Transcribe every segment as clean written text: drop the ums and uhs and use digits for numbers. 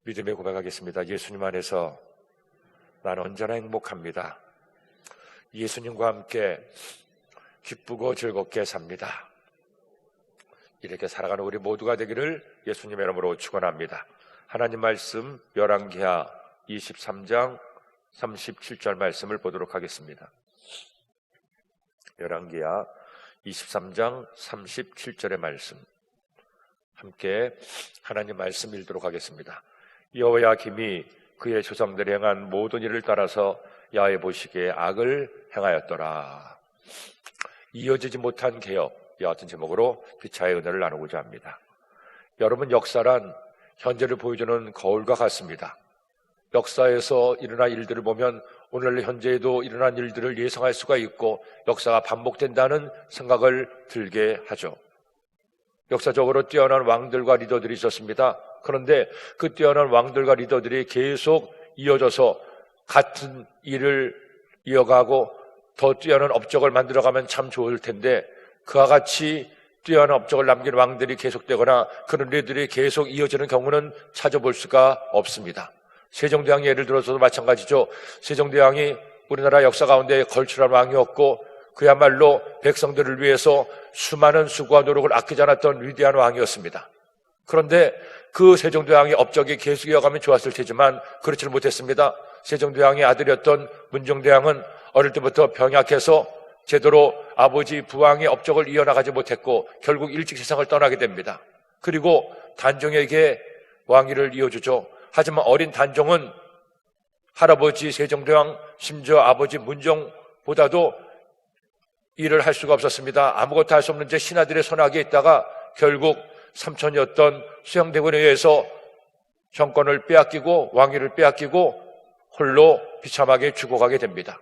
믿음의 고백하겠습니다. 예수님 안에서 나는 언제나 행복합니다. 예수님과 함께 기쁘고 즐겁게 삽니다. 이렇게 살아가는 우리 모두가 되기를 예수님의 이름으로 축원합니다. 하나님 말씀 열왕기하 23장 37절 말씀을 보도록 하겠습니다. 열왕기하 23장 37절의 말씀 함께 하나님 말씀 읽도록 하겠습니다. 여호야김이 그의 조상들이 행한 모든 일을 따라서 야훼 보시기에 악을 행하였더라. 이어지지 못한 개혁, 이와 같은 제목으로 기차의 은혜를 나누고자 합니다. 여러분, 역사란 현재를 보여주는 거울과 같습니다. 역사에서 일어난 일들을 보면 오늘 현재에도 일어난 일들을 예상할 수가 있고 역사가 반복된다는 생각을 들게 하죠. 역사적으로 뛰어난 왕들과 리더들이 있었습니다. 그런데 그 뛰어난 왕들과 리더들이 계속 이어져서 같은 일을 이어가고 더 뛰어난 업적을 만들어가면 참 좋을 텐데 그와 같이 뛰어난 업적을 남긴 왕들이 계속되거나 그런 일들이 계속 이어지는 경우는 찾아볼 수가 없습니다. 세종대왕 예를 들어서도 마찬가지죠. 세종대왕이 우리나라 역사 가운데 걸출한 왕이었고 그야말로 백성들을 위해서 수많은 수고와 노력을 아끼지 않았던 위대한 왕이었습니다. 그런데 그 세종대왕의 업적이 계속 이어가면 좋았을 테지만 그렇지는 못했습니다. 세종대왕의 아들이었던 문종대왕은 어릴 때부터 병약해서 제대로 아버지 부왕의 업적을 이어나가지 못했고 결국 일찍 세상을 떠나게 됩니다. 그리고 단종에게 왕위를 이어주죠. 하지만 어린 단종은 할아버지 세종대왕, 심지어 아버지 문종보다도 일을 할 수가 없었습니다. 아무것도 할 수 없는 채 신하들의 손아귀에 있다가 결국 삼촌이었던 수양대군에 의해서 정권을 빼앗기고 왕위를 빼앗기고 홀로 비참하게 죽어가게 됩니다.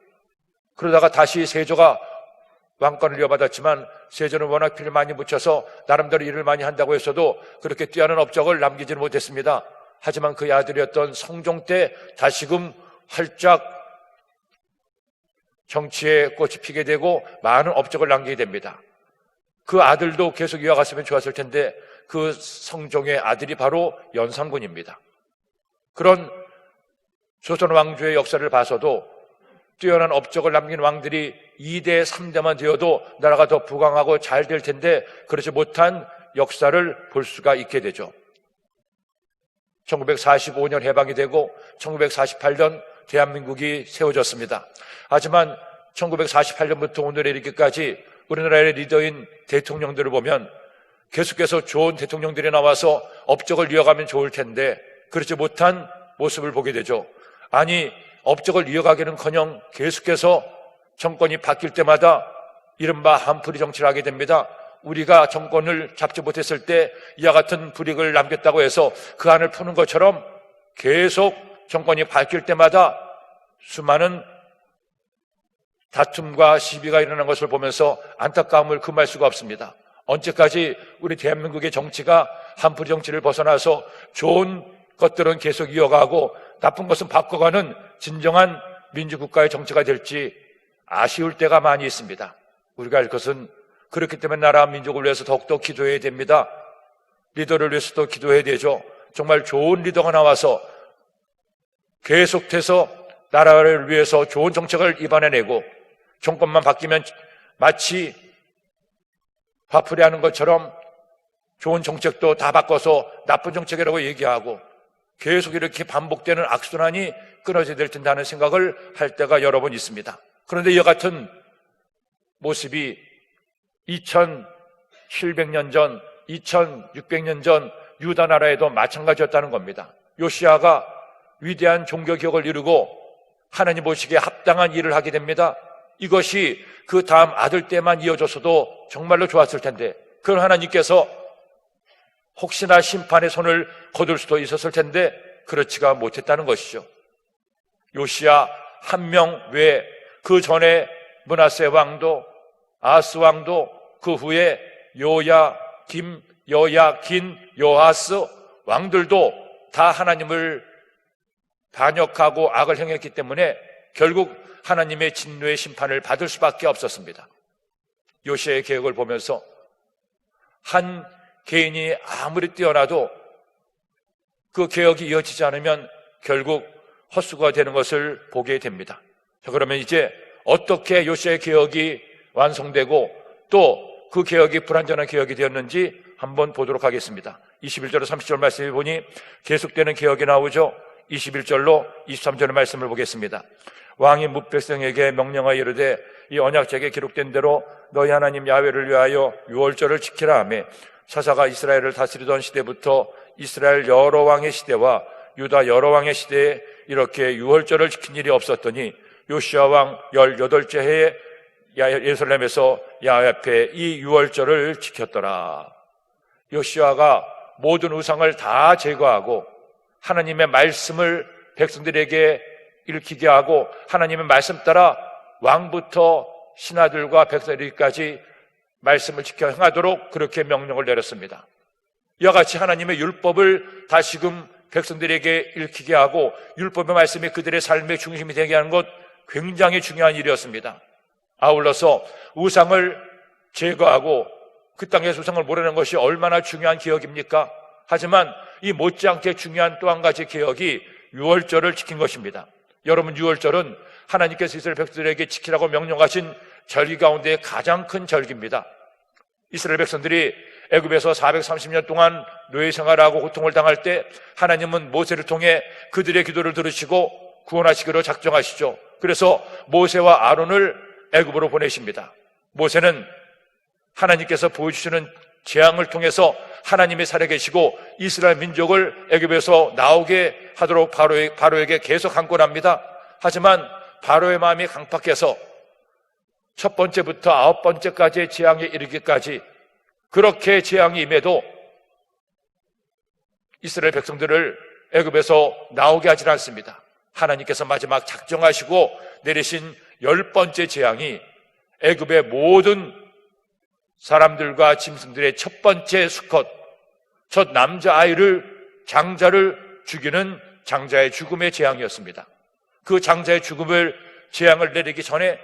그러다가 다시 세조가 왕권을 이어받았지만 세조는 워낙 피를 많이 묻혀서 나름대로 일을 많이 한다고 했어도 그렇게 뛰어난 업적을 남기지는 못했습니다. 하지만 그의 아들이었던 성종 때 다시금 활짝 정치에 꽃이 피게 되고 많은 업적을 남기게 됩니다. 그 아들도 계속 이어갔으면 좋았을 텐데 그 성종의 아들이 바로 연산군입니다. 그런 조선 왕조의 역사를 봐서도 뛰어난 업적을 남긴 왕들이 2대, 3대만 되어도 나라가 더 부강하고 잘 될 텐데 그렇지 못한 역사를 볼 수가 있게 되죠. 1945년 해방이 되고 1948년 대한민국이 세워졌습니다. 하지만 1948년부터 오늘에 이르기까지 우리나라의 리더인 대통령들을 보면 계속해서 좋은 대통령들이 나와서 업적을 이어가면 좋을 텐데 그렇지 못한 모습을 보게 되죠. 아니, 업적을 이어가기는커녕 계속해서 정권이 바뀔 때마다 이른바 한풀이 정치를 하게 됩니다. 우리가 정권을 잡지 못했을 때 이와 같은 불이익을 남겼다고 해서 그 안을 푸는 것처럼 계속 정권이 바뀔 때마다 수많은 다툼과 시비가 일어난 것을 보면서 안타까움을 금할 수가 없습니다. 언제까지 우리 대한민국의 정치가 한풀이 정치를 벗어나서 좋은 것들은 계속 이어가고 나쁜 것은 바꿔가는 진정한 민주국가의 정치가 될지 아쉬울 때가 많이 있습니다. 우리가 알 것은 그렇기 때문에 나라 민족을 위해서 더욱더 기도해야 됩니다. 리더를 위해서도 기도해야 되죠. 정말 좋은 리더가 나와서 계속해서 나라를 위해서 좋은 정책을 입안해내고 정권만 바뀌면 마치 화풀이하는 것처럼 좋은 정책도 다 바꿔서 나쁜 정책이라고 얘기하고 계속 이렇게 반복되는 악순환이 끊어져야 될 텐데 하는 생각을 할 때가 여러 번 있습니다. 그런데 이와 같은 모습이 2700년 전, 2600년 전 유다 나라에도 마찬가지였다는 겁니다. 요시아가 위대한 종교개혁을 이루고 하나님 보시기에 합당한 일을 하게 됩니다. 이것이 그 다음 아들 때만 이어졌어도 정말로 좋았을 텐데 그런 하나님께서 혹시나 심판의 손을 거둘 수도 있었을 텐데 그렇지가 못했다는 것이죠. 요시야 한 명 외에 그 전에 므낫세 왕도 아하스 왕도 그 후에 요야김, 여야긴, 요하스 왕들도 다 하나님을 반역하고 악을 행했기 때문에 결국 하나님의 진노의 심판을 받을 수밖에 없었습니다. 요시아의 계획을 보면서 한 개인이 아무리 뛰어나도 그 개혁이 이어지지 않으면 결국 헛수고가 되는 것을 보게 됩니다. 자, 그러면 이제 어떻게 요시아의 개혁이 완성되고 또 그 개혁이 불완전한 개혁이 되었는지 한번 보도록 하겠습니다. 21절로 30절 말씀을 보니 계속되는 개혁이 나오죠. 21절로 23절의 말씀을 보겠습니다. 왕이 뭇백성에게 명령하여 이르되 이 언약책에 기록된 대로 너희 하나님 야훼를 위하여 유월절을 지키라 하며 사사가 이스라엘을 다스리던 시대부터 이스라엘 여러 왕의 시대와 유다 여러 왕의 시대에 이렇게 유월절을 지킨 일이 없었더니 요시아 왕 18째 해에 예루살렘에서 야훼 앞에 이 유월절을 지켰더라. 요시아가 모든 우상을 다 제거하고 하나님의 말씀을 백성들에게 읽히게 하고 하나님의 말씀 따라 왕부터 신하들과 백성들까지 말씀을 지켜 행하도록 그렇게 명령을 내렸습니다. 이와 같이 하나님의 율법을 다시금 백성들에게 읽히게 하고 율법의 말씀이 그들의 삶의 중심이 되게 하는 것 굉장히 중요한 일이었습니다. 아울러서 우상을 제거하고 그 땅에서 우상을 몰아내는 것이 얼마나 중요한 개혁입니까? 하지만 이 못지않게 중요한 또 한 가지 개혁이 유월절을 지킨 것입니다. 여러분, 유월절은 하나님께서 이스라엘 백성들에게 지키라고 명령하신 절기 가운데 가장 큰 절기입니다. 이스라엘 백성들이 애굽에서 430년 동안 노예 생활하고 고통을 당할 때 하나님은 모세를 통해 그들의 기도를 들으시고 구원하시기로 작정하시죠. 그래서 모세와 아론을 애굽으로 보내십니다. 모세는 하나님께서 보여주시는 재앙을 통해서 하나님이 살아계시고 이스라엘 민족을 애굽에서 나오게 하도록 바로에게 계속 강권합니다. 하지만 바로의 마음이 강팍해서 첫 번째부터 9번째까지의 재앙에 이르기까지 그렇게 재앙이 임해도 이스라엘 백성들을 애굽에서 나오게 하지 않습니다. 하나님께서 마지막 작정하시고 내리신 10번째 재앙이 애굽의 모든 사람들과 짐승들의 첫 번째 수컷, 첫 남자아이를, 장자를 죽이는 장자의 죽음의 재앙이었습니다. 그 장자의 재앙을 내리기 전에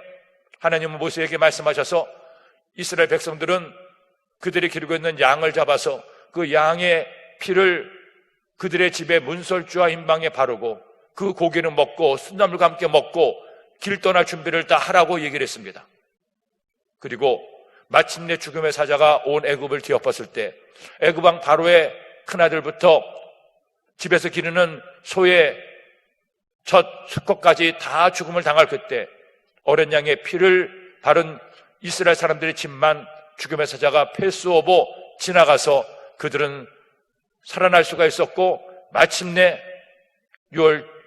하나님은 모세에게 말씀하셔서 이스라엘 백성들은 그들이 기르고 있는 양을 잡아서 그 양의 피를 그들의 집의 문설주와 임방에 바르고 그 고기는 먹고 순나물과 함께 먹고 길 떠날 준비를 다 하라고 얘기를 했습니다. 그리고 마침내 죽음의 사자가 온 애굽을 뒤엎었을 때 애굽 왕 바로의 큰아들부터 집에서 기르는 소의 첫 수컷까지 다 죽음을 당할 그때 어린 양의 피를 바른 이스라엘 사람들의 집만 죽음의 사자가 패스오버 지나가서 그들은 살아날 수가 있었고 마침내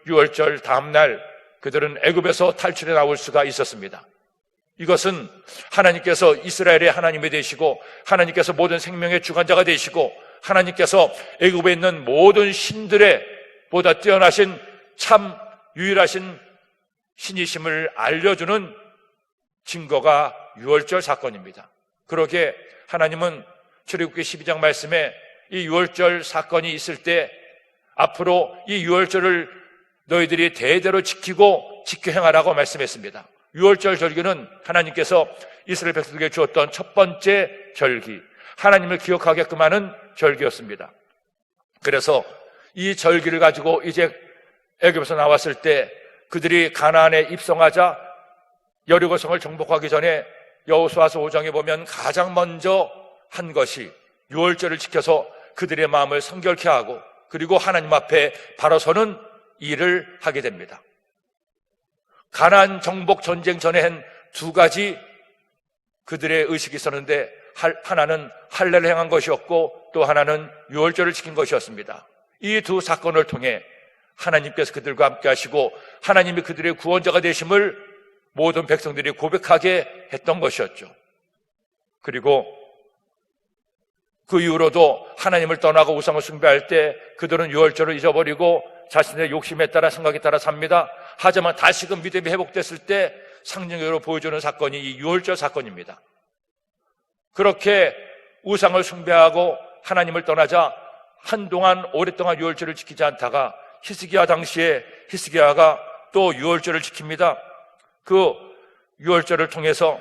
유월절 다음 날 그들은 애굽에서 탈출해 나올 수가 있었습니다. 이것은 하나님께서 이스라엘의 하나님이 되시고 하나님께서 모든 생명의 주관자가 되시고 하나님께서 애굽에 있는 모든 신들의 보다 뛰어나신 참 유일하신 신이심을 알려주는 증거가 유월절 사건입니다. 그러게 하나님은 출애굽기 12장 말씀에 이 유월절 사건이 있을 때 앞으로 이 유월절을 너희들이 대대로 지키고 지켜 행하라고 말씀했습니다. 유월절 절기는 하나님께서 이스라엘 백성에게 주었던 첫 번째 절기, 하나님을 기억하게끔 하는 절기였습니다. 그래서 이 절기를 가지고 이제 애굽에서 나왔을 때 그들이 가나안에 입성하자 여리고성을 정복하기 전에 여호수아서 5장에 보면 가장 먼저 한 것이 유월절을 지켜서 그들의 마음을 성결케 하고 그리고 하나님 앞에 바로 서는 일을 하게 됩니다. 가나안 정복 전쟁 전에 한 두 가지 그들의 의식이 있었는데 하나는 할례를 행한 것이었고 또 하나는 유월절을 지킨 것이었습니다. 이 두 사건을 통해 하나님께서 그들과 함께 하시고 하나님이 그들의 구원자가 되심을 모든 백성들이 고백하게 했던 것이었죠. 그리고 그 이후로도 하나님을 떠나고 우상을 숭배할 때 그들은 유월절을 잊어버리고 자신의 욕심에 따라 생각에 따라 삽니다. 하지만 다시금 믿음이 회복됐을 때 상징적으로 보여주는 사건이 이 유월절 사건입니다. 그렇게 우상을 숭배하고 하나님을 떠나자 한동안 오랫동안 유월절을 지키지 않다가 히스기야 당시에 히스기야가 또 유월절을 지킵니다. 그 유월절을 통해서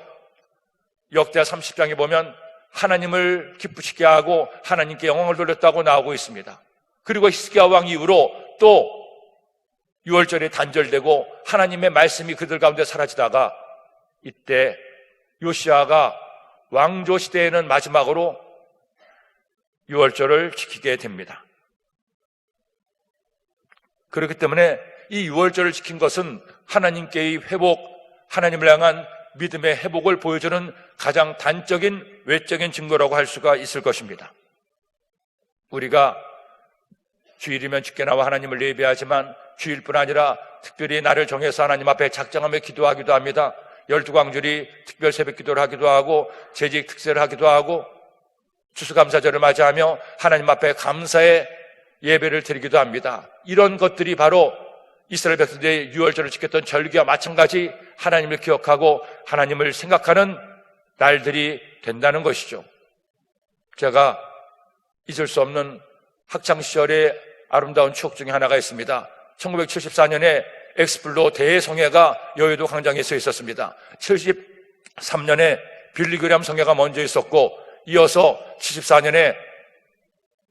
역대하 30장에 보면 하나님을 기쁘시게 하고 하나님께 영광을 돌렸다고 나오고 있습니다. 그리고 히스기야 왕 이후로 또 유월절이 단절되고 하나님의 말씀이 그들 가운데 사라지다가 이때 요시야가 왕조 시대에는 마지막으로 유월절을 지키게 됩니다. 그렇기 때문에 이 유월절을 지킨 것은 하나님께의 회복, 하나님을 향한 믿음의 회복을 보여주는 가장 단적인 외적인 증거라고 할 수가 있을 것입니다. 우리가 주일이면 주께 나와 하나님을 예배하지만 주일뿐 아니라 특별히 날을 정해서 하나님 앞에 작정하며 기도하기도 합니다. 12광주리 특별 새벽 기도를 하기도 하고 재직 특세를 하기도 하고 추수감사절을 맞이하며 하나님 앞에 감사의 예배를 드리기도 합니다. 이런 것들이 바로 이스라엘 백성들의 유월절을 지켰던 절기와 마찬가지 하나님을 기억하고 하나님을 생각하는 날들이 된다는 것이죠. 제가 잊을 수 없는 학창시절의 아름다운 추억 중에 하나가 있습니다. 1974년에 엑스플로 대성회가 여의도 광장에서 있었습니다. 73년에 빌리그램 성회가 먼저 있었고 이어서 74년에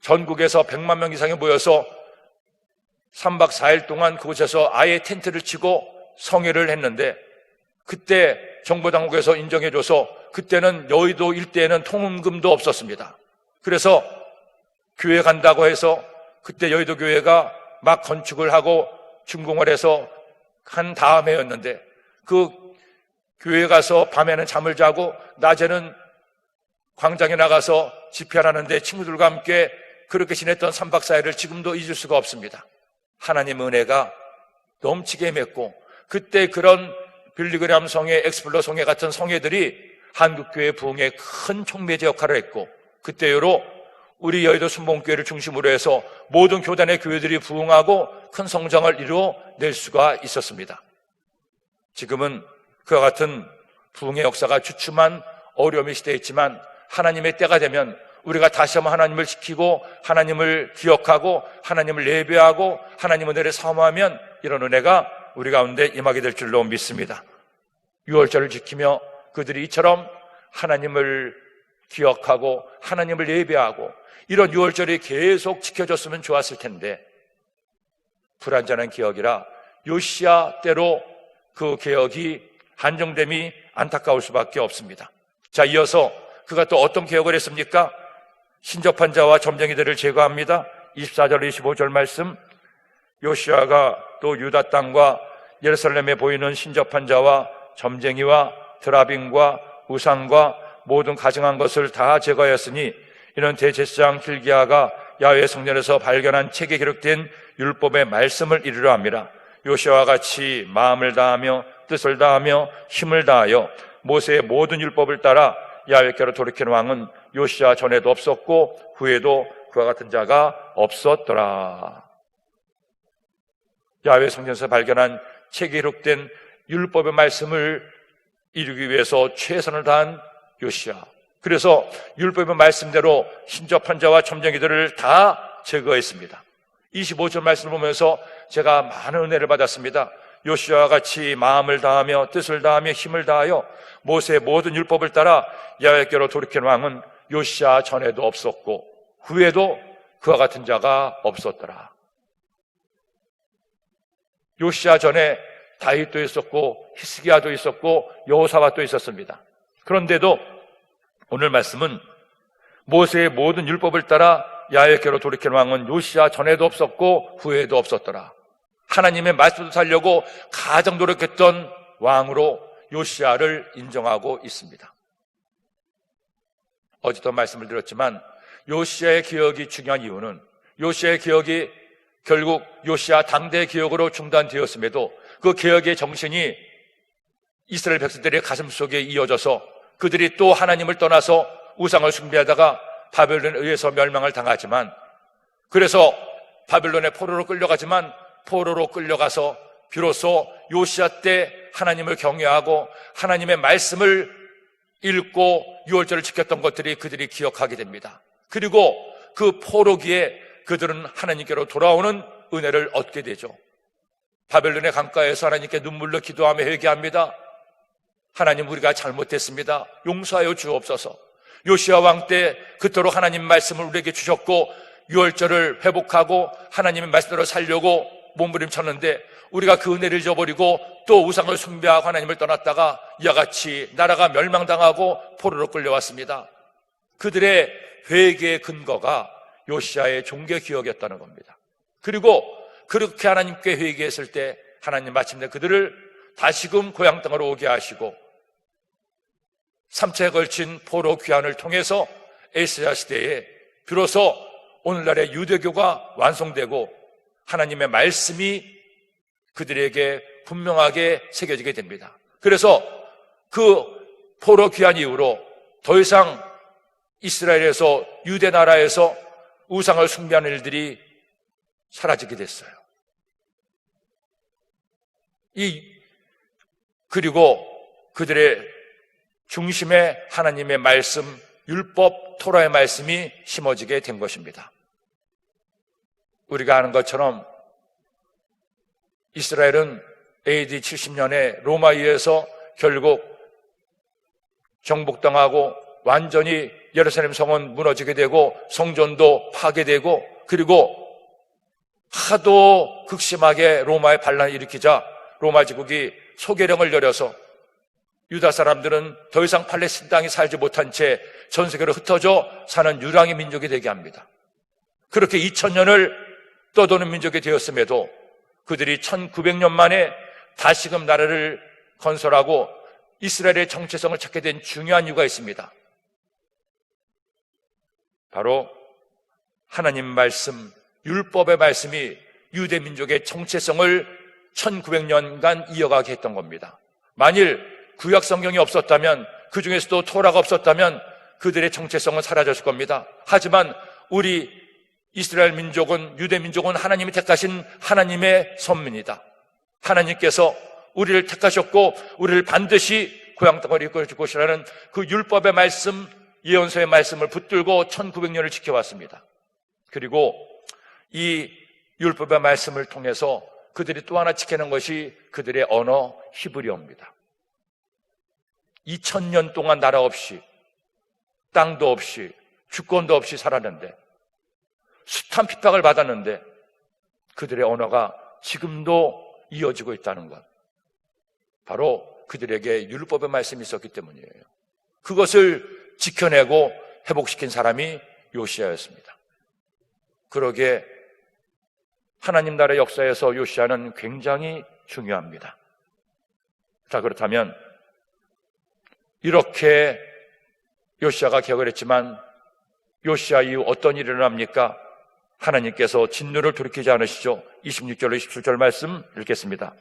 전국에서 100만 명 이상이 모여서 3박 4일 동안 그곳에서 아예 텐트를 치고 성회를 했는데 그때 정보당국에서 인정해줘서 그때는 여의도 일대에는 통금도 없었습니다. 그래서 교회 간다고 해서 그때 여의도 교회가 막 건축을 하고 준공을 해서 한 다음에였는데 그 교회 가서 밤에는 잠을 자고 낮에는 광장에 나가서 집회를 하는데 친구들과 함께 그렇게 지냈던 3박 4일을 지금도 잊을 수가 없습니다. 하나님의 은혜가 넘치게 맺고 그때 그런 빌리그램 성회, 엑스플로 성회 같은 성회들이 한국교회 부흥에 큰 촉매제 역할을 했고 그때로 우리 여의도 순복음교회를 중심으로 해서 모든 교단의 교회들이 부흥하고 큰 성장을 이루어낼 수가 있었습니다. 지금은 그와 같은 부흥의 역사가 주춤한 어려움의 시대에 있지만 하나님의 때가 되면 우리가 다시 한번 하나님을 지키고 하나님을 기억하고 하나님을 예배하고 하나님 은혜를 사모하면 이런 은혜가 우리 가운데 임하게 될 줄로 믿습니다. 유월절을 지키며 그들이 이처럼 하나님을 기억하고 하나님을 예배하고 이런 유월절이 계속 지켜졌으면 좋았을 텐데 불완전한 기억이라 요시야 때로 그 개혁이 한정됨이 안타까울 수밖에 없습니다. 자, 이어서 그가 또 어떤 개혁을 했습니까? 신접한 자와 점쟁이들을 제거합니다. 24절 25절 말씀, 요시야가 또 유다 땅과 예루살렘에 보이는 신접한 자와 점쟁이와 드라빔과 우상과 모든 가증한 것을 다 제거하였으니 이는 대제사장 hil기야가 야훼 성전에서 발견한 책에 기록된 율법의 말씀을 이루려 함이라. 요시야와 같이 마음을 다하며 뜻을 다하며 힘을 다하여 모세의 모든 율법을 따라 야훼께로 돌이키는 왕은 요시야 전에도 없었고 후에도 그와 같은 자가 없었더라. 야훼 성전에서 발견한 책에 기록된 율법의 말씀을 이루기 위해서 최선을 다한 요시야. 그래서 율법의 말씀대로 신접한 자와 점쟁이들을 다 제거했습니다. 25절 말씀을 보면서 제가 많은 은혜를 받았습니다. 요시야와 같이 마음을 다하며 뜻을 다하며 힘을 다하여 모세의 모든 율법을 따라 야훼께로 돌이키는 왕은 요시야 전에도 없었고 후에도 그와 같은 자가 없었더라. 요시야 전에 다윗도 있었고 히스기야도 있었고 여호사밧도 있었습니다. 그런데도 오늘 말씀은 모세의 모든 율법을 따라 야훼께로 돌이키는 왕은 요시야 전에도 없었고 후에도 없었더라. 하나님의 말씀을 살려고 가장 노력했던 왕으로 요시야를 인정하고 있습니다. 어제도 말씀을 드렸지만 요시야의 기억이 중요한 이유는 요시야의 기억이 결국 요시야 당대 기억으로 중단되었음에도 그 개혁의 정신이 이스라엘 백성들의 가슴 속에 이어져서 그들이 또 하나님을 떠나서 우상을 숭배하다가 바벨론에 의해서 멸망을 당하지만 그래서 바벨론의 포로로 끌려가지만 포로로 끌려가서 비로소 요시야 때 하나님을 경외하고 하나님의 말씀을 읽고 유월절을 지켰던 것들이 그들이 기억하게 됩니다. 그리고 그 포로기에 그들은 하나님께로 돌아오는 은혜를 얻게 되죠. 바벨론의 강가에서 하나님께 눈물로 기도하며 회개합니다. 하나님, 우리가 잘못했습니다. 용서하여 주옵소서. 요시야 왕 때 그토록 하나님 말씀을 우리에게 주셨고 유월절을 회복하고 하나님의 말씀대로 살려고 몸부림쳤는데 우리가 그 은혜를 잊어버리고 또 우상을 숭배하고 하나님을 떠났다가 이와 같이 나라가 멸망당하고 포로로 끌려왔습니다. 그들의 회개의 근거가 요시야의 종교개혁이었다는 겁니다. 그리고 그렇게 하나님께 회개했을 때 하나님 마침내 그들을 다시금 고향 땅으로 오게 하시고 3차에 걸친 포로 귀환을 통해서 에스야 시대에 비로소 오늘날의 유대교가 완성되고 하나님의 말씀이 그들에게 분명하게 새겨지게 됩니다. 그래서 그 포로 귀환 이후로 더 이상 이스라엘에서 유대 나라에서 우상을 숭배하는 일들이 사라지게 됐어요. 그리고 그들의 중심에 하나님의 말씀, 율법, 토라의 말씀이 심어지게 된 것입니다. 우리가 아는 것처럼 이스라엘은 AD 70년에 로마에 의해서 결국 정복당하고 완전히 예루살렘 성은 무너지게 되고 성전도 파괴되고 그리고 하도 극심하게 로마의 반란을 일으키자 로마 제국이 소개령을 내려서 유다 사람들은 더 이상 팔레스틴 땅에 살지 못한 채 전 세계로 흩어져 사는 유랑의 민족이 되게 합니다. 그렇게 2000년을 떠도는 민족이 되었음에도 그들이 1900년 만에 다시금 나라를 건설하고 이스라엘의 정체성을 찾게 된 중요한 이유가 있습니다. 바로 하나님 말씀, 율법의 말씀이 유대 민족의 정체성을 1900년간 이어가게 했던 겁니다. 만일 구약 성경이 없었다면, 그 중에서도 토라가 없었다면 그들의 정체성은 사라졌을 겁니다. 하지만 우리 이스라엘 민족은, 유대 민족은 하나님이 택하신 하나님의 선민이다. 하나님께서 우리를 택하셨고 우리를 반드시 고향 땅으로 이끌어 줄 것이라는 그 율법의 말씀, 예언서의 말씀을 붙들고 1900년을 지켜왔습니다. 그리고 이 율법의 말씀을 통해서 그들이 또 하나 지켜낸 것이 그들의 언어 히브리어입니다. 2000년 동안 나라 없이, 땅도 없이, 주권도 없이 살았는데, 숱한 핍박을 받았는데 그들의 언어가 지금도 이어지고 있다는 것, 바로 그들에게 율법의 말씀이 있었기 때문이에요. 그것을 지켜내고 회복시킨 사람이 요시야였습니다. 그러기에 하나님 나라의 역사에서 요시야는 굉장히 중요합니다. 자, 그렇다면 이렇게 요시야가 개혁을 했지만 요시야 이후 어떤 일이 일어납니까? 하나님께서 진노를 돌이키지 않으시죠. 26절로 27절 말씀 읽겠습니다.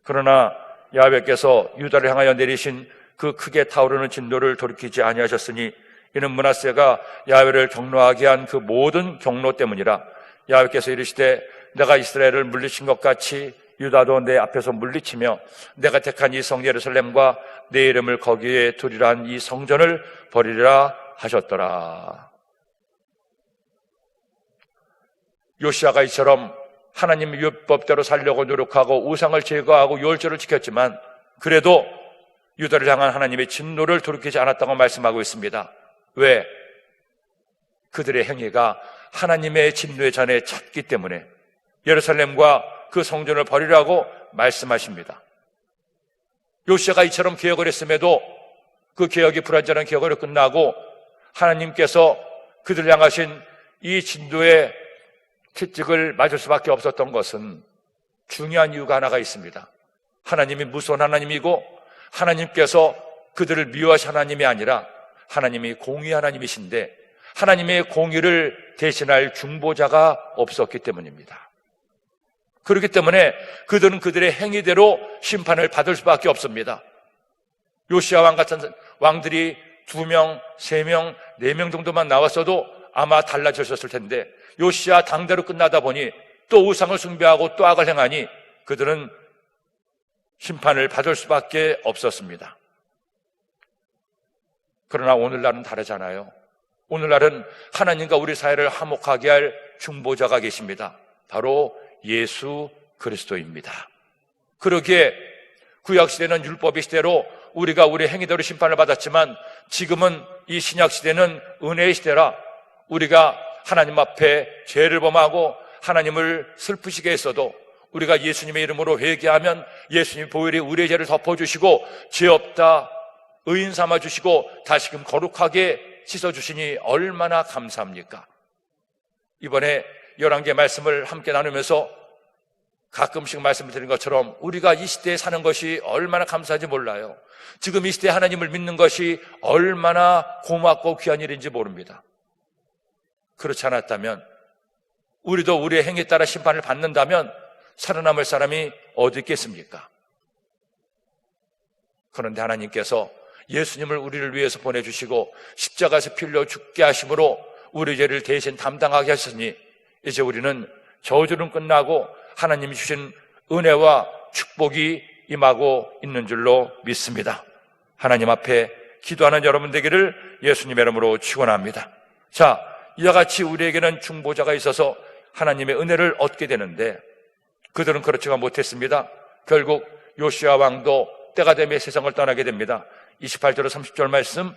그러나 야훼께서 유다를 향하여 내리신 그 크게 타오르는 진노를 돌이키지 아니하셨으니 이는 므낫세가 야훼를 경노하게 한 그 모든 경노 때문이라. 야훼께서 이르시되 내가 이스라엘을 물리친 것 같이 유다도 내 앞에서 물리치며 내가 택한 이 성 예루살렘과 내 이름을 거기에 두리라 한 이 성전을 버리리라 하셨더라. 요시야가 이처럼 하나님의 율법대로 살려고 노력하고 우상을 제거하고 유월절을 지켰지만 그래도 유다를 향한 하나님의 진노를 돌이키지 않았다고 말씀하고 있습니다. 왜? 그들의 행위가 하나님의 진노의 잔에 찼기 때문에 예루살렘과 그 성전을 버리라고 말씀하십니다. 요시야가 이처럼 개혁을 했음에도 그 개혁이 불완전한 개혁으로 끝나고 하나님께서 그들을 향하신 이 진노의 채찍을 맞을 수밖에 없었던 것은 중요한 이유가 하나가 있습니다. 하나님이 무서운 하나님이고 하나님께서 그들을 미워하신 하나님이 아니라 하나님이 공의 하나님이신데 하나님의 공의를 대신할 중보자가 없었기 때문입니다. 그렇기 때문에 그들은 그들의 행위대로 심판을 받을 수밖에 없습니다. 요시야 왕 같은 왕들이 2명, 3명, 4명 정도만 나왔어도 아마 달라졌을 텐데 요시야 당대로 끝나다 보니 또 우상을 숭배하고 또 악을 행하니 그들은 심판을 받을 수밖에 없었습니다. 그러나 오늘날은 다르잖아요. 오늘날은 하나님과 우리 사회를 화목하게 할 중보자가 계십니다. 바로 예수 그리스도입니다. 그러기에 구약시대는 율법의 시대로 우리가 우리 행위대로 심판을 받았지만 지금은 이 신약시대는 은혜의 시대라 우리가 하나님 앞에 죄를 범하고 하나님을 슬프시게 했어도 우리가 예수님의 이름으로 회개하면 예수님 보혈이 우리의 죄를 덮어주시고 죄 없다 의인 삼아주시고 다시금 거룩하게 씻어주시니 얼마나 감사합니까? 이번에 11개 말씀을 함께 나누면서 가끔씩 말씀을 드린 것처럼 우리가 이 시대에 사는 것이 얼마나 감사한지 몰라요. 지금 이 시대에 하나님을 믿는 것이 얼마나 고맙고 귀한 일인지 모릅니다. 그렇지 않았다면, 우리도 우리의 행위에 따라 심판을 받는다면 살아남을 사람이 어디 있겠습니까? 그런데 하나님께서 예수님을 우리를 위해서 보내주시고 십자가에서 피 흘려 죽게 하심으로 우리 죄를 대신 담당하게 하셨으니 이제 우리는 저주는 끝나고 하나님이 주신 은혜와 축복이 임하고 있는 줄로 믿습니다. 하나님 앞에 기도하는 여러분 되기를 예수님의 이름으로 축원합니다. 자, 이와 같이 우리에게는 중보자가 있어서 하나님의 은혜를 얻게 되는데 그들은 그렇지가 못했습니다. 결국 요시야 왕도 때가 되며 세상을 떠나게 됩니다. 28절 30절 말씀,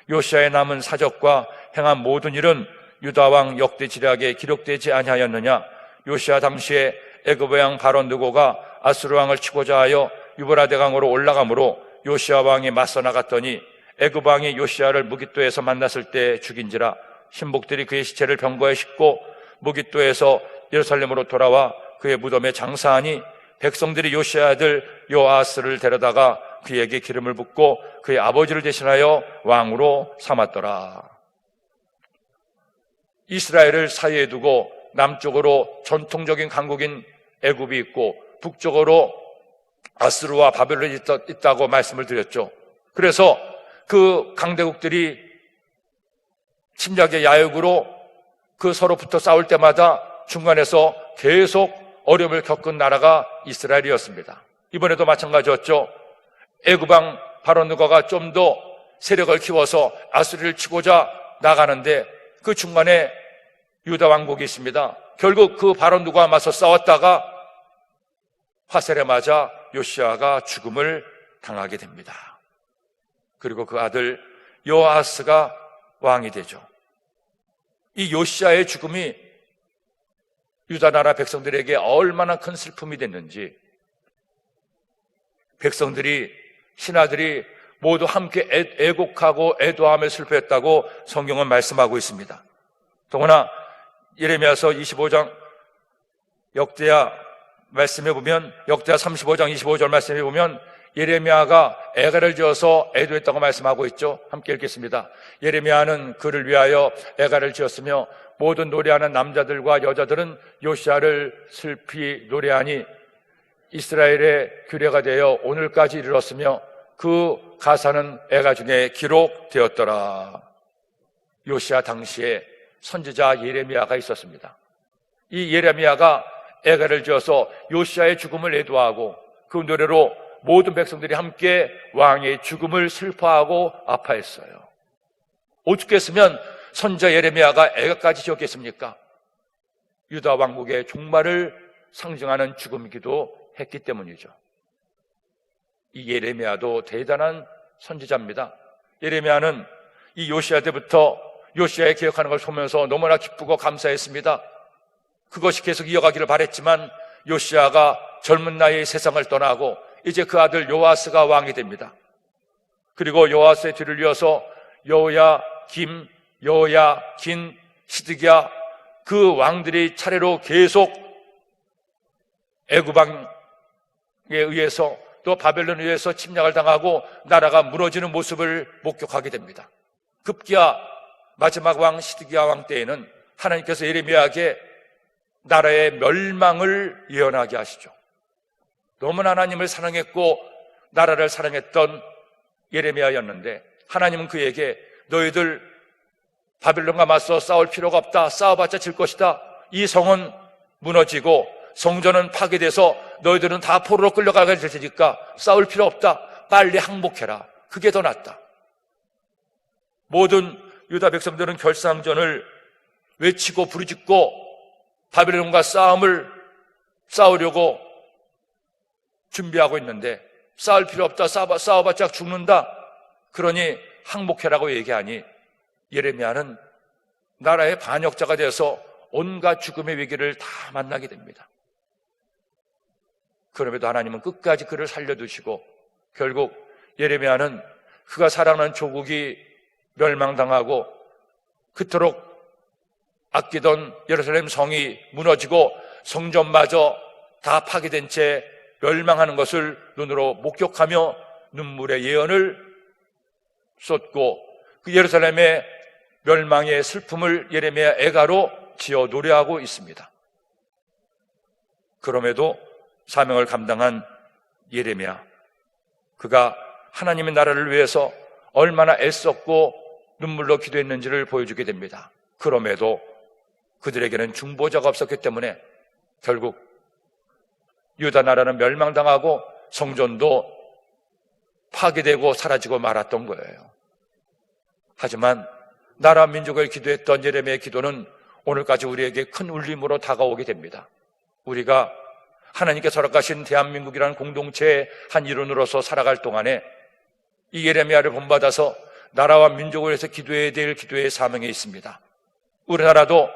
요시야의 남은 사적과 행한 모든 일은 유다 왕 역대 지략에 기록되지 아니하였느냐? 요시야 당시에 애굽 왕 바론 느고가 아수르 왕을 치고자 하여 유브라데 강으로 올라가므로 요시야 왕이 맞서 나갔더니 애굽 왕이 요시야를 무깃도에서 만났을 때 죽인지라. 신복들이 그의 시체를 병거에 싣고 무깃도에서 예루살렘으로 돌아와 그의 무덤에 장사하니 백성들이 요시야 아들 요아스를 데려다가 그에게 기름을 붓고 그의 아버지를 대신하여 왕으로 삼았더라. 이스라엘을 사이에 두고 남쪽으로 전통적인 강국인 애굽이 있고 북쪽으로 아스루와 바벨론이 있다고 말씀을 드렸죠. 그래서 그 강대국들이 침략의 야욕으로 그 서로 붙어 싸울 때마다 중간에서 계속 어려움을 겪은 나라가 이스라엘이었습니다. 이번에도 마찬가지였죠. 애굽 왕 바론 느고가 좀 더 세력을 키워서 아수리를 치고자 나가는데 그 중간에 유다 왕국이 있습니다. 결국 그 바론 느고와 맞서 싸웠다가 화살에 맞아 요시야가 죽음을 당하게 됩니다. 그리고 그 아들 요아스가 왕이 되죠. 이 요시야의 죽음이 유다 나라 백성들에게 얼마나 큰 슬픔이 됐는지 백성들이, 신하들이 모두 함께 애곡하고 애도하며 슬퍼했다고 성경은 말씀하고 있습니다. 더구나 예레미야서 25장 역대하 말씀에 보면, 역대하 35장 25절 말씀에 보면 예레미야가 애가를 지어서 애도했다고 말씀하고 있죠. 함께 읽겠습니다. 예레미야는 그를 위하여 애가를 지었으며 모든 노래하는 남자들과 여자들은 요시야를 슬피 노래하니 이스라엘의 규례가 되어 오늘까지 이르렀으며 그 가사는 애가 중에 기록되었더라. 요시야 당시에 선지자 예레미야가 있었습니다. 이 예레미야가 애가를 지어서 요시야의 죽음을 애도하고 그 노래로 모든 백성들이 함께 왕의 죽음을 슬퍼하고 아파했어요. 오죽했으면 선지자 예레미야가 애가까지 지었겠습니까? 유다 왕국의 종말을 상징하는 죽음이기도 했기 때문이죠. 이 예레미야도 대단한 선지자입니다. 예레미야는 이 요시야 때부터 요시야의 기억하는 걸 보면서 너무나 기쁘고 감사했습니다. 그것이 계속 이어가기를 바랬지만 요시야가 젊은 나이에 세상을 떠나고 이제 그 아들 요아스가 왕이 됩니다. 그리고 요아스의 뒤를 이어서 여호야김, 여호야긴, 시드기야 그 왕들이 차례로 계속 애굽 왕에 의해서 또 바벨론에 의해서 침략을 당하고 나라가 무너지는 모습을 목격하게 됩니다. 급기야 마지막 왕 시드기야 왕 때에는 하나님께서 예레미야에게 나라의 멸망을 예언하게 하시죠. 너무나 하나님을 사랑했고 나라를 사랑했던 예레미야였는데 하나님은 그에게 너희들 바벨론과 맞서 싸울 필요가 없다. 싸워봤자 질 것이다. 이 성은 무너지고 성전은 파괴돼서 너희들은 다 포로로 끌려가게 될 테니까 싸울 필요 없다. 빨리 항복해라. 그게 더 낫다. 모든 유다 백성들은 결상전을 외치고 부르짖고 바벨론과 싸우려고 준비하고 있는데 싸울 필요 없다. 싸워봤자 죽는다. 그러니 항복해라고 얘기하니 예레미야는 나라의 반역자가 되어서 온갖 죽음의 위기를 다 만나게 됩니다. 그럼에도 하나님은 끝까지 그를 살려두시고 결국 예레미야는 그가 사랑하는 조국이 멸망당하고 그토록 아끼던 예루살렘 성이 무너지고 성전마저 다 파괴된 채 멸망하는 것을 눈으로 목격하며 눈물의 예언을 쏟고 그 예루살렘의 멸망의 슬픔을 예레미야 애가로 지어 노래하고 있습니다. 그럼에도 사명을 감당한 예레미야, 그가 하나님의 나라를 위해서 얼마나 애썼고 눈물로 기도했는지를 보여주게 됩니다. 그럼에도 그들에게는 중보자가 없었기 때문에 결국 유다 나라는 멸망당하고 성전도 파괴되고 사라지고 말았던 거예요. 하지만 나라 민족을 기도했던 예레미야의 기도는 오늘까지 우리에게 큰 울림으로 다가오게 됩니다. 우리가 하나님께서 허락하신 대한민국이라는 공동체의 한 일원으로서 살아갈 동안에 이 예레미야를 본받아서 나라와 민족을 위해서 기도해야 될 기도의 사명이 있습니다. 우리나라도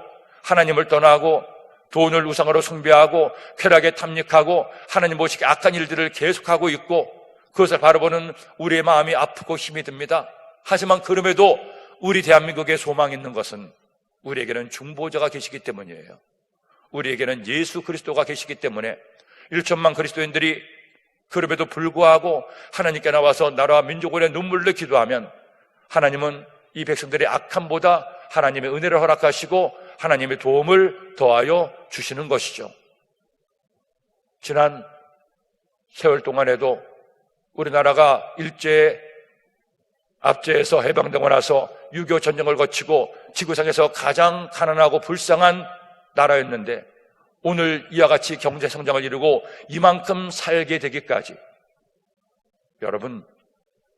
하나님을 떠나고 돈을 우상으로 숭배하고 쾌락에 탐닉하고 하나님 모시기 악한 일들을 계속하고 있고 그것을 바라보는 우리의 마음이 아프고 힘이 듭니다. 하지만 그럼에도 우리 대한민국에 소망이 있는 것은 우리에게는 중보자가 계시기 때문이에요. 우리에게는 예수 그리스도가 계시기 때문에 1천만 그리스도인들이 그럼에도 불구하고 하나님께 나와서 나라와 민족을 위해 눈물로 기도하면 하나님은 이 백성들의 악함보다 하나님의 은혜를 허락하시고 하나님의 도움을 더하여 주시는 것이죠. 지난 세월 동안에도 우리나라가 일제의 압제에서 해방되고 나서 6.25 전쟁을 거치고 지구상에서 가장 가난하고 불쌍한 나라였는데 오늘 이와 같이 경제 성장을 이루고 이만큼 살게 되기까지 여러분,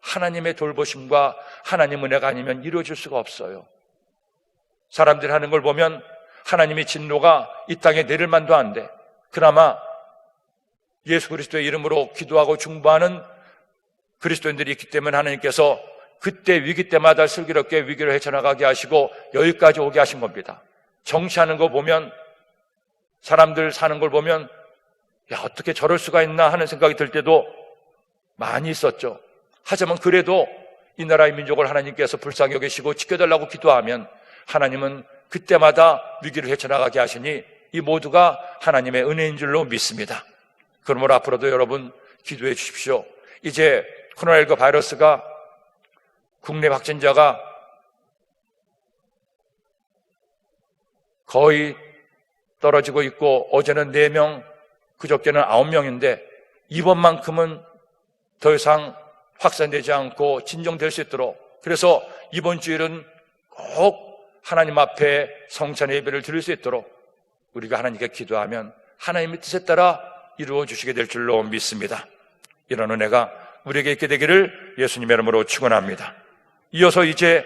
하나님의 돌보심과 하나님 은혜가 아니면 이루어질 수가 없어요. 사람들이 하는 걸 보면 하나님의 진노가 이 땅에 내릴 만도 한데 그나마 예수 그리스도의 이름으로 기도하고 중보하는 그리스도인들이 있기 때문에 하나님께서 그때 위기 때마다 슬기롭게 위기를 헤쳐나가게 하시고 여기까지 오게 하신 겁니다. 정치하는 거 보면, 사람들 사는 걸 보면 야, 어떻게 저럴 수가 있나 하는 생각이 들 때도 많이 있었죠. 하지만 그래도 이 나라의 민족을 하나님께서 불쌍히 여기시고 지켜달라고 기도하면 하나님은 그때마다 위기를 헤쳐나가게 하시니 이 모두가 하나님의 은혜인 줄로 믿습니다. 그러므로 앞으로도 여러분 기도해 주십시오. 이제 코로나19 바이러스가 국내 확진자가 거의 떨어지고 있고 어제는 4명, 그저께는 9명인데 이번만큼은 더 이상 확산되지 않고 진정될 수 있도록, 그래서 이번 주일은 꼭 하나님 앞에 성찬의 예배를 드릴 수 있도록 우리가 하나님께 기도하면 하나님의 뜻에 따라 이루어 주시게 될 줄로 믿습니다. 이런 은혜가 우리에게 있게 되기를 예수님의 이름으로 축원합니다. 이어서 이제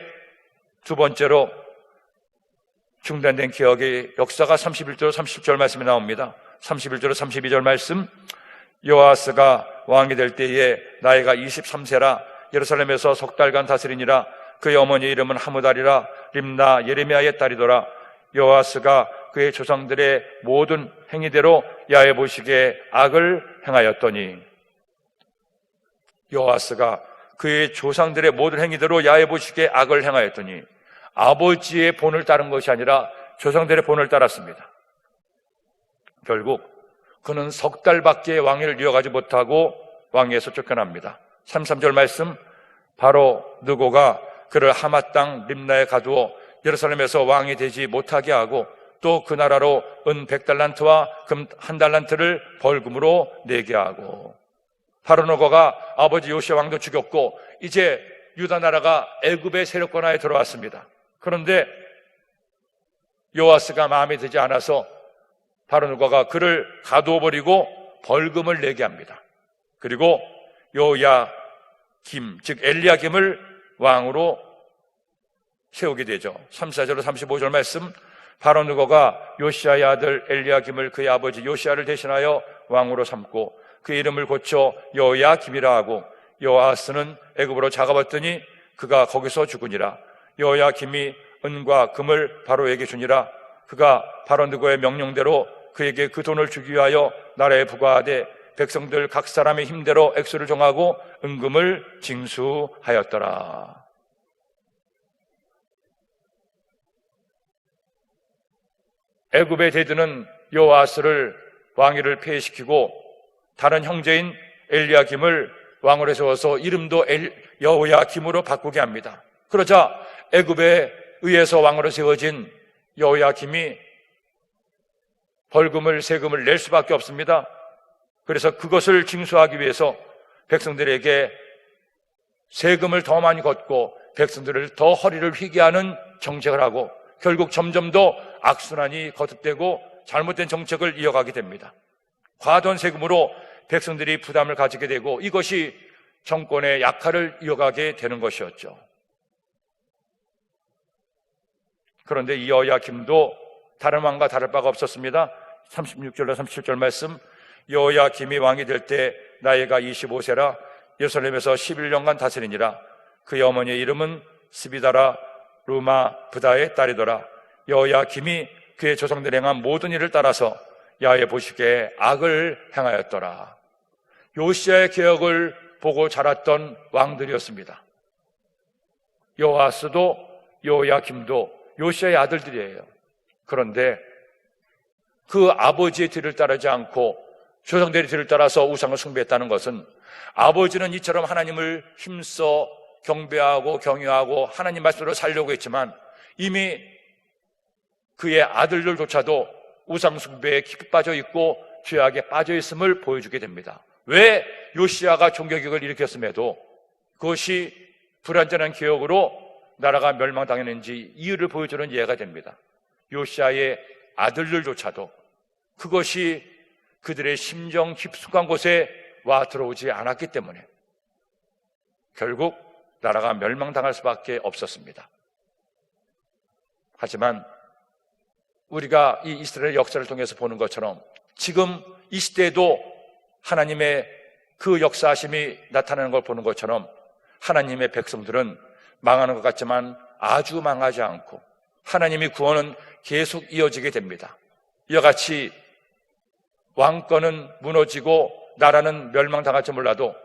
두 번째로 중단된 기억의 역사가 31절 30절 말씀이 나옵니다. 31절 32절 말씀, 요아스가 왕이 될 때에 나이가 23세라 예루살렘에서 석 달간 다스리니라. 그의 어머니 이름은 하무달이라 림나 예레미야의 딸이더라. 요아스가 그의 조상들의 모든 행위대로 야훼 보시기에 악을 행하였더니, 요아스가 그의 조상들의 모든 행위대로 야훼 보시기에 악을 행하였더니 아버지의 본을 따른 것이 아니라 조상들의 본을 따랐습니다. 결국 그는 석 달밖에 왕위를 이어가지 못하고 왕위에서 쫓겨납니다. 33절 말씀, 바로 느고가 그를 하맛 땅 림나에 가두어 예루살렘에서 왕이 되지 못하게 하고 또 그 나라로 은 100달란트와 금 1달란트를 벌금으로 내게 하고, 바로 느고가 아버지 요시야 왕도 죽였고 이제 유다 나라가 애굽의 세력권하에 들어왔습니다. 그런데 요아스가 마음에 들지 않아서 바로 느고가 그를 가두어버리고 벌금을 내게 합니다. 그리고 요야김, 즉 엘리야김을 왕으로 세우게 되죠. 34절 35절 말씀, 바로 느고가 요시야의 아들 엘리야김을 그의 아버지 요시야를 대신하여 왕으로 삼고 그 이름을 고쳐 요야김이라 하고, 요아스는 애굽으로 작아봤더니 그가 거기서 죽으니라. 요야김이 은과 금을 바로에게 주니라. 그가 바로 느고의 명령대로 그에게 그 돈을 주기 위하여 나라에 부과하되 백성들 각 사람의 힘대로 액수를 정하고 은금을 징수하였더라. 애굽의 대드는 요아스를 왕위를 폐위시키고 다른 형제인 엘리야김을 왕으로 세워서 이름도 여호야김으로 바꾸게 합니다. 그러자 애굽에 의해서 왕으로 세워진 여호야김이 벌금을 세금을 낼 수밖에 없습니다. 그래서 그것을 징수하기 위해서 백성들에게 세금을 더 많이 걷고 백성들을 더 허리를 휘게 하는 정책을 하고 결국 점점 더 악순환이 거듭되고 잘못된 정책을 이어가게 됩니다. 과도한 세금으로 백성들이 부담을 가지게 되고 이것이 정권의 약화를 이어가게 되는 것이었죠. 그런데 이 여호야김도 다른 왕과 다를 바가 없었습니다. 36절과 37절 말씀, 여호야김이 왕이 될 때 나이가 25세라 예루살렘에서 11년간 다스리니라. 그의 어머니의 이름은 스비다라 루마 부다의 딸이더라. 여호야김이 그의 조상들이 행한 모든 일을 따라서 야훼 보시기에 악을 행하였더라. 요시야의 개혁을 보고 자랐던 왕들이었습니다. 요아스도 여호야김도 요시야의 아들들이에요. 그런데 그 아버지의 뒤를 따르지 않고 조상들의 뒤를 따라서 우상을 숭배했다는 것은 아버지는 이처럼 하나님을 힘써 경배하고 경유하고 하나님 말씀으로 살려고 했지만 이미 그의 아들들조차도 우상 숭배에 깊이 빠져 있고 죄악에 빠져 있음을 보여주게 됩니다. 왜 요시야가 종교개혁을 일으켰음에도 그것이 불완전한 개혁으로 나라가 멸망당했는지 이유를 보여주는 예가 됩니다. 요시야의 아들들조차도 그것이 그들의 심정 깊숙한 곳에 와 들어오지 않았기 때문에 결국 나라가 멸망당할 수밖에 없었습니다. 하지만 우리가 이 이스라엘 역사를 통해서 보는 것처럼 지금 이 시대에도 하나님의 그 역사하심이 나타나는 걸 보는 것처럼 하나님의 백성들은 망하는 것 같지만 아주 망하지 않고 하나님의 구원은 계속 이어지게 됩니다. 이와 같이 왕권은 무너지고 나라는 멸망당할지 몰라도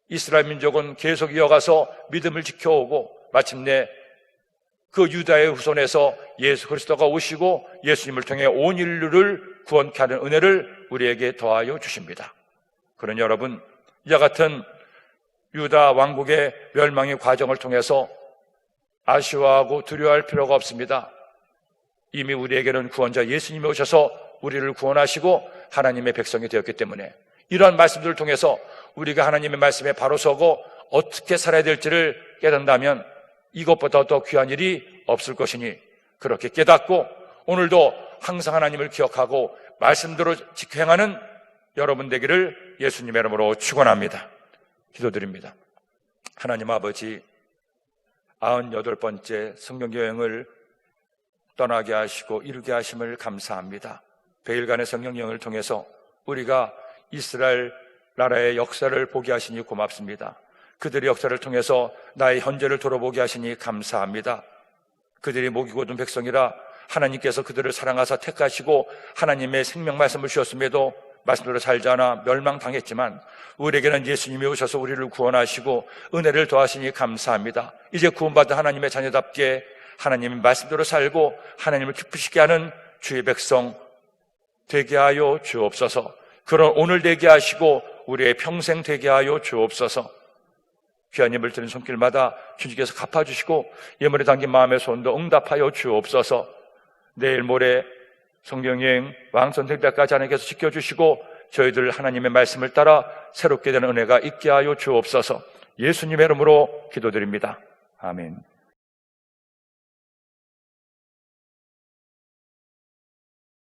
이스라엘 민족은 계속 이어가서 믿음을 지켜오고 마침내 그 유다의 후손에서 예수 그리스도가 오시고 예수님을 통해 온 인류를 구원케 하는 은혜를 우리에게 더하여 주십니다. 그러니 여러분, 이와 같은 유다 왕국의 멸망의 과정을 통해서 아쉬워하고 두려워할 필요가 없습니다. 이미 우리에게는 구원자 예수님이 오셔서 우리를 구원하시고 하나님의 백성이 되었기 때문에 이러한 말씀들을 통해서 우리가 하나님의 말씀에 바로 서고 어떻게 살아야 될지를 깨닫는다면 이것보다 더 귀한 일이 없을 것이니 그렇게 깨닫고 오늘도 항상 하나님을 기억하고 말씀대로 지켜 행하는 여러분 되기를 예수님의 이름으로 축원합니다. 기도드립니다. 하나님 아버지, 98번째 성경여행을 떠나게 하시고 이루게 하심을 감사합니다. 베일간의 성경여행을 통해서 우리가 이스라엘 나라의 역사를 보게 하시니 고맙습니다. 그들의 역사를 통해서 나의 현재를 돌아보게 하시니 감사합니다. 그들이 목이 곧은 백성이라 하나님께서 그들을 사랑하사 택하시고 하나님의 생명 말씀을 주셨음에도 말씀대로 살지 않아 멸망당했지만 우리에게는 예수님이 오셔서 우리를 구원하시고 은혜를 더하시니 감사합니다. 이제 구원받은 하나님의 자녀답게 하나님의 말씀대로 살고 하나님을 기쁘시게 하는 주의 백성 되게 하여 주옵소서. 그런 오늘 되게 하시고 우리의 평생 되게 하여 주옵소서. 귀한 예물 드린 손길마다 주님께서 갚아주시고 예물에 담긴 마음의 소원도 응답하여 주옵소서. 내일 모레 성경여행 왕선택 때까지 하나님께서 지켜주시고 저희들 하나님의 말씀을 따라 새롭게 되는 은혜가 있게 하여 주옵소서. 예수님의 이름으로 기도드립니다. 아멘.